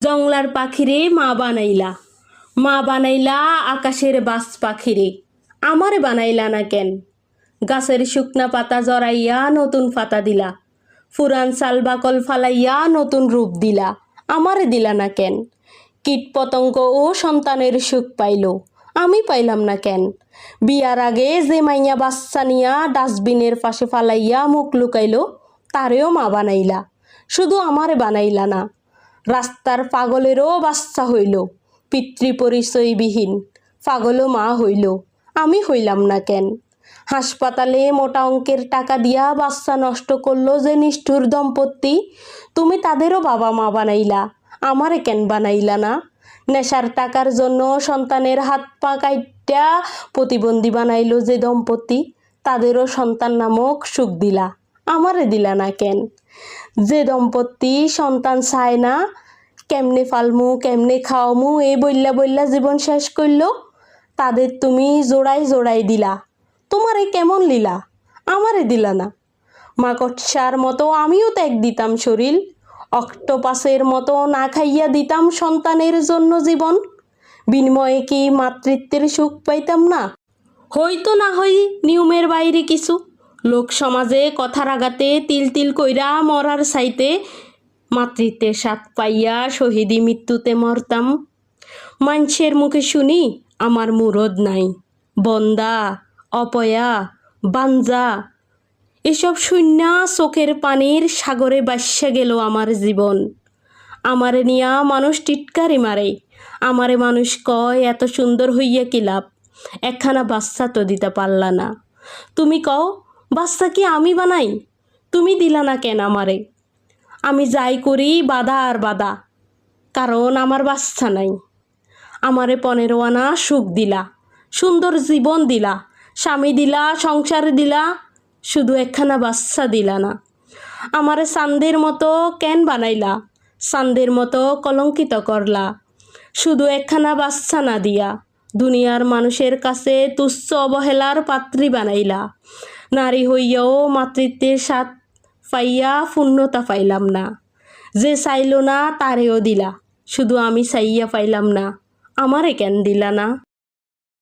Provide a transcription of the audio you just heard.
জংলার পাখিরে মা বানাইলা, মা বানাইলা আকাশের বাস পাখিরে, আমারে বানাইলা না কেন? গাছের শুকনা পাতা জড়াইয়া নতুন পাতা দিলা, ফুরান সাল বাকল ফালাইয়া নতুন রূপ দিলা, আমারে দিলা না কেন? কীট পতঙ্গ ও সন্তানের সুখ পাইল, আমি পাইলাম না কেন? বিয়ার আগে যে মাইয়া বাচ্চা নিয়া ডাস্টবিনের পাশে ফালাইয়া মুখ লুকাইলো, তারেও মা বানাইলা, শুধু আমারে বানাইলা না। রাস্তার পাগলেরও বাচ্চা হইল, পিতৃপরিচয়বিহীন পাগলও মা হইল, আমি হইলাম না কেন? হাসপাতালে মোটা অঙ্কের টাকা দিয়া বাচ্চা নষ্ট করলো যে নিষ্ঠুর দম্পতি, তুমি তাদেরও বাবা মা বানাইলা, আমারে কেন বানাইলা না? নেশার টাকার জন্য সন্তানের হাত পা কাইটা প্রতিবন্ধী বানাইলো যে দম্পতি, তাদেরও সন্তান নামক সুখ দিলা, আমারে দিলা না কেন? যে দম্পতি সন্তান চায় না, কেমনে ফালমু কেমনে খাওয়ামু এই বইল্লা বইল্লা জীবন শেষ করলো, তাদের তুমি জোড়াই জোড়াই দিলা, তোমারে কেমন লীলা, আমারে দিলা না। মাকড়সার মতো আমিও ত্যাগ দিতাম শরীর, অক্টোপাসের মতো না খাইয়া দিতাম সন্তানের জন্য জীবন, বিনিময়ে কি মাতৃত্বের সুখ পাইতাম না? হইতো না হই নিয়মের বাইরে কিছু, লোক সমাজে কথার আঘাতে তিল তিল কইরা মরার চাইতে মাতৃত্বের স্বাদ পাইয়া শহীদি মৃত্যুতে মরতাম। মানুষের মুখে শুনি আমার মুরদ নাই, বন্দা অপয়া বাঞ্জা, এসব শূন্য চোখের পানির সাগরে বাস্যা গেল আমার জীবন। আমারে নিয়া মানুষ টিটকারি মারে, আমারে মানুষ কয় এত সুন্দর হইয়া কি লাভ, একখানা বাচ্চা তো দিতে পারলা না। তুমি কও বাচ্চা কি আমি বানাই, তুমি দিলা না কেন আমারে? আমি যাই করি বাধা আর বাধা, কারণ আমার বাচ্চা নাই। আমারে 15 আনা সুখ দিলা, সুন্দর জীবন দিলা, স্বামী দিলা, সংসার দিলা, শুধু একখানা বাচ্চা দিলা না। আমারে চাঁদের মতো কেন বানাইলা, চাঁদের মতো কলঙ্কিত করলা, শুধু একখানা বাচ্চা না দিয়া দুনিয়ার মানুষের কাছে তুচ্ছ অবহেলার পাত্রী বানাইলা। নারী হইয়াও মাতৃত্বের স্বাদ পাইয়া পূর্ণতা পাইলাম না। যে চাইল না তারেও দিলা, শুধু আমি চাইয়া পাইলাম না, আমারে কেন দিলা না?